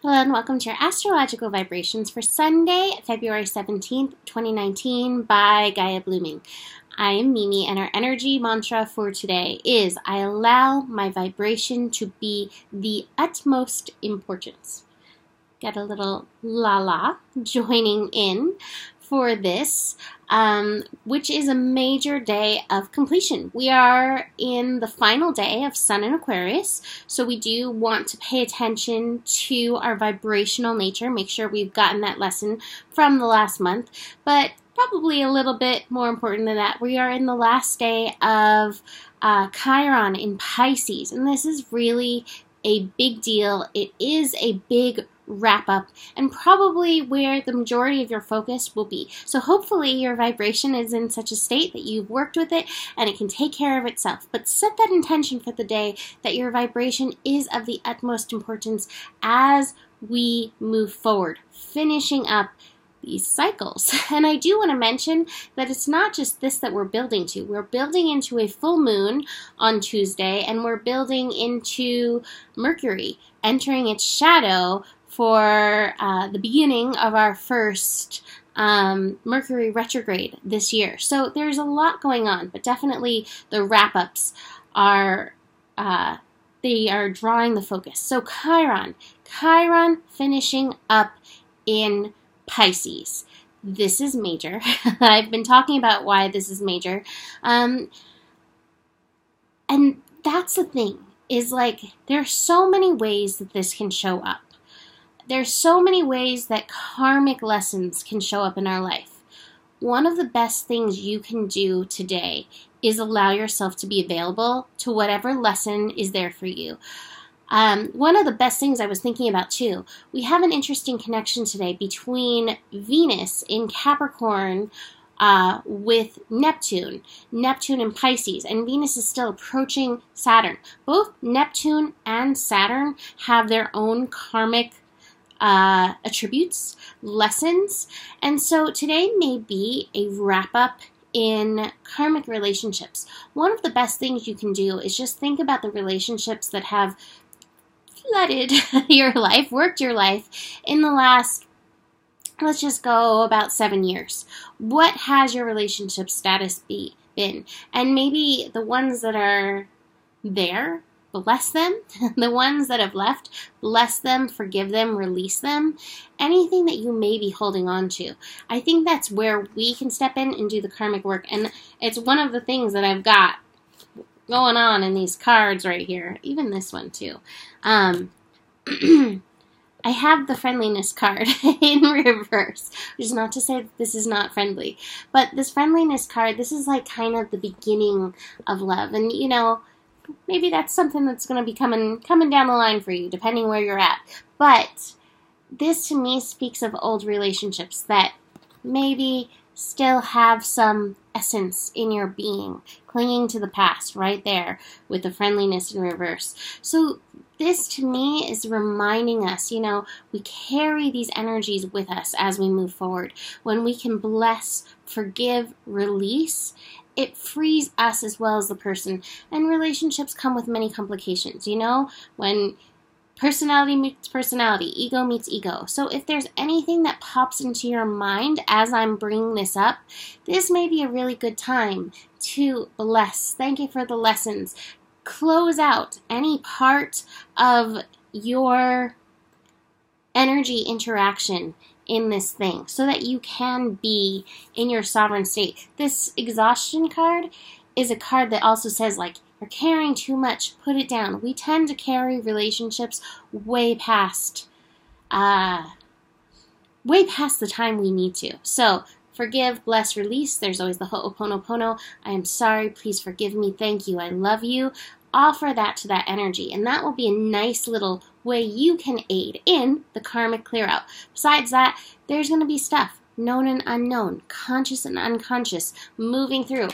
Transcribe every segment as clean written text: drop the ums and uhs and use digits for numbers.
Hello and welcome to your astrological vibrations for Sunday, February 17th, 2019 by Gaia Blooming. I am Mimi and our energy mantra for today is I allow my vibration to be the utmost importance. Get a little la-la joining in for this, which is a major day of completion. We are in the final day of Sun in Aquarius, so we do want to pay attention to our vibrational nature, make sure we've gotten that lesson from the last month, but probably a little bit more important than that, we are in the last day of Chiron in Pisces, and this is really a big deal. It is a big wrap up and probably where the majority of your focus will be. So hopefully your vibration is in such a state that you've worked with it and it can take care of itself. But set that intention for the day that your vibration is of the utmost importance as we move forward, finishing up these cycles. And I do want to mention that it's not just this that we're building to. We're building into a full moon on Tuesday, and we're building into Mercury entering its shadow for the beginning of our first Mercury retrograde this year. So there's a lot going on, but definitely the wrap-ups are they are drawing the focus. So Chiron finishing up in Pisces. This is major. I've been talking about why this is major. And that's the thing, is like there's so many ways that this can show up. There's so many ways that karmic lessons can show up in our life. One of the best things you can do today is allow yourself to be available to whatever lesson is there for you. One of the best things I was thinking about too, we have an interesting connection today between Venus in Capricorn with Neptune in Pisces, and Venus is still approaching Saturn. Both Neptune and Saturn have their own karmic attributes, lessons, and so today may be a wrap-up in karmic relationships. One of the best things you can do is just think about the relationships that have flooded your life, worked your life in the last, let's just go about 7 years. What has your relationship status been? And maybe the ones that are there, bless them. The ones that have left, bless them, forgive them, release them. Anything that you may be holding on to. I think that's where we can step in and do the karmic work. And it's one of the things that I've got going on in these cards right here. Even this one too. I have the friendliness card in reverse, which is not to say that this is not friendly. But this friendliness card, this is like kind of the beginning of love. And you know, maybe that's something that's going to be coming down the line for you, depending where you're at. But this to me speaks of old relationships that maybe still have some essence in your being, clinging to the past right there with the friendliness in reverse. So this to me is reminding us, you know, we carry these energies with us as we move forward. When we can bless, forgive, release, it frees us as well as the person. And relationships come with many complications, you know, when personality meets personality, ego meets ego. So if there's anything that pops into your mind as I'm bringing this up, this may be a really good time to bless. Thank you for the lessons. Close out any part of your energy interaction in this thing so that you can be in your sovereign state. This exhaustion card is a card that also says, like, you're carrying too much, put it down. We tend to carry relationships way past the time we need to. So forgive, bless, release. There's always the ho'oponopono. I am sorry, please forgive me, thank you, I love you. Offer that to that energy, and that will be a nice little way you can aid in the karmic clear out. Besides that, there's going to be stuff, known and unknown, conscious and unconscious, moving through.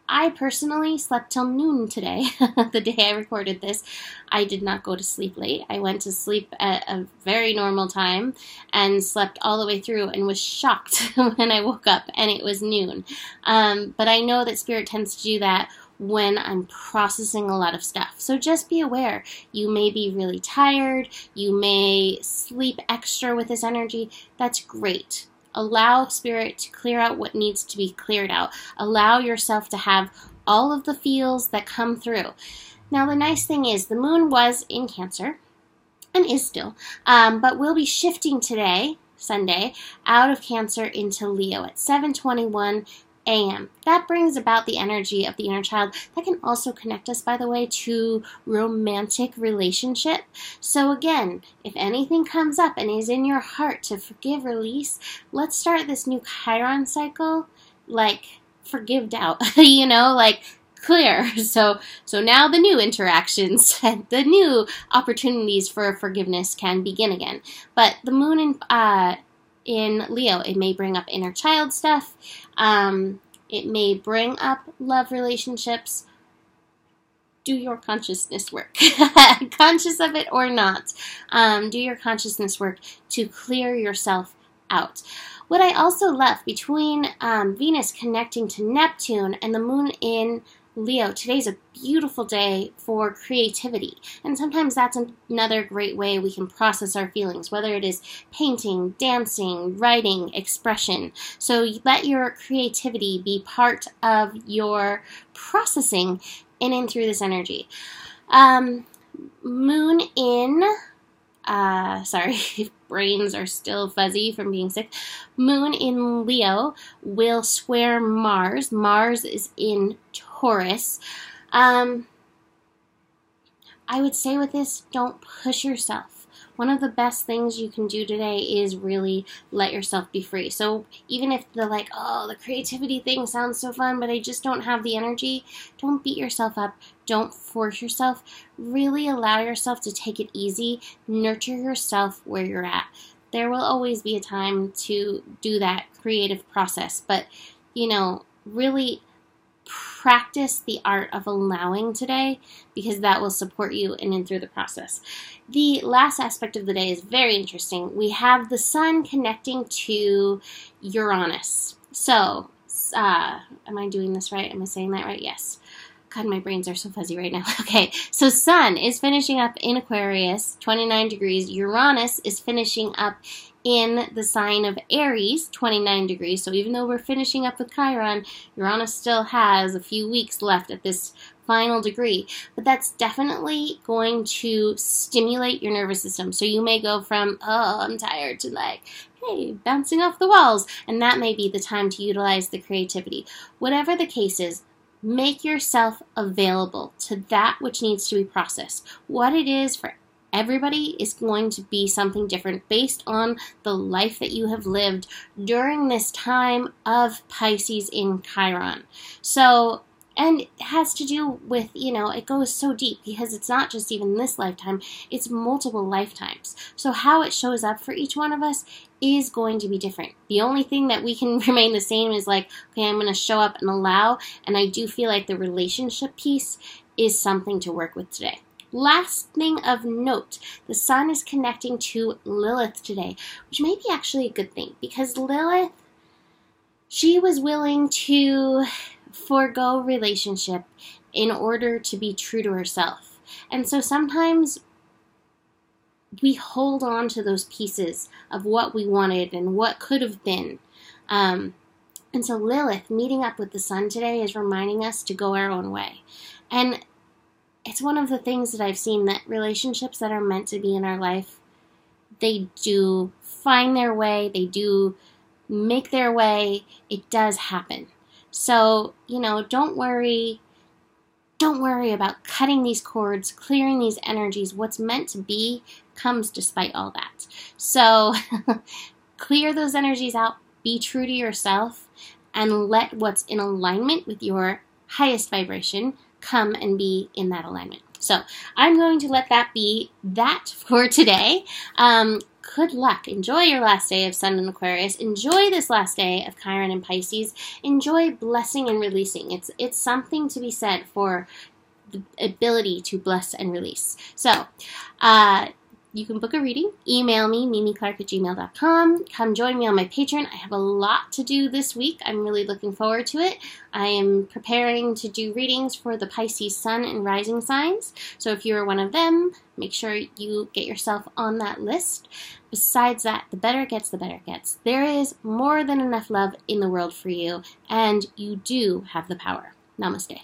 I personally slept till noon today, the day I recorded this. I did not go to sleep late. I went to sleep at a very normal time and slept all the way through and was shocked when I woke up and it was noon. But I know that Spirit tends to do that when I'm processing a lot of stuff. So just be aware. You may be really tired. You may sleep extra with this energy. That's great. Allow Spirit to clear out what needs to be cleared out. Allow yourself to have all of the feels that come through. Now, the nice thing is the moon was in Cancer, and is still, but we'll be shifting today, Sunday, out of Cancer into Leo at 7:21 a.m. That brings about the energy of the inner child. That can also connect us, by the way, to romantic relationship. So again, if anything comes up and is in your heart to forgive, release, let's start this new Chiron cycle, like forgived out, like clear. So now the new interactions and the new opportunities for forgiveness can begin again. But the moon in Leo, it may bring up inner child stuff. It may bring up love relationships. Do your consciousness work. Conscious of it or not. Do your consciousness work to clear yourself out. What I also love, between Venus connecting to Neptune and the moon in Leo, today's a beautiful day for creativity. And sometimes that's another great way we can process our feelings, whether it is painting, dancing, writing, expression. So let your creativity be part of your processing in and through this energy. Moon in, brains are still fuzzy from being sick. Moon in Leo will square Mars. Mars is in Taurus. I would say with this, don't push yourself. One of the best things you can do today is really let yourself be free. So even if the creativity thing sounds so fun, but I just don't have the energy, don't beat yourself up. Don't force yourself. Really allow yourself to take it easy. Nurture yourself where you're at. There will always be a time to do that creative process, but, really practice the art of allowing today, because that will support you in and through the process. The last aspect of the day is very interesting. We have the sun connecting to Uranus. So, am I doing this right? Am I saying that right? Yes. God, my brains are so fuzzy right now. Okay, so Sun is finishing up in Aquarius, 29 degrees. Uranus is finishing up in the sign of Aries, 29 degrees. So even though we're finishing up with Chiron, Uranus still has a few weeks left at this final degree. But that's definitely going to stimulate your nervous system. So you may go from, oh, I'm tired, to hey, bouncing off the walls. And that may be the time to utilize the creativity. Whatever the case is, make yourself available to that which needs to be processed. What it is for everybody is going to be something different based on the life that you have lived during this time of Pisces in Chiron. So, and it has to do with, it goes so deep, because it's not just even this lifetime, it's multiple lifetimes. So how it shows up for each one of us is going to be different. The only thing that we can remain the same is okay, I'm going to show up and allow, and I do feel like the relationship piece is something to work with today. Last thing of note, the sun is connecting to Lilith today, which may be actually a good thing, because Lilith, she was willing to forego relationship in order to be true to herself. And so sometimes we hold on to those pieces of what we wanted and what could have been. And so Lilith meeting up with the sun today is reminding us to go our own way. And it's one of the things that I've seen, that relationships that are meant to be in our life, they do find their way, they do make their way, it does happen. So, don't worry about cutting these cords, clearing these energies. What's meant to be comes despite all that. So, clear those energies out, be true to yourself, and let what's in alignment with your highest vibration come and be in that alignment. So I'm going to let that be that for today. Good luck. Enjoy your last day of Sun in Aquarius. Enjoy this last day of Chiron and Pisces. Enjoy blessing and releasing. It's something to be said for the ability to bless and release. So you can book a reading. Email me, mimiclark@gmail.com. Come join me on my Patreon. I have a lot to do this week. I'm really looking forward to it. I am preparing to do readings for the Pisces sun and rising signs. So if you're one of them, make sure you get yourself on that list. Besides that, the better it gets, the better it gets. There is more than enough love in the world for you, and you do have the power. Namaste.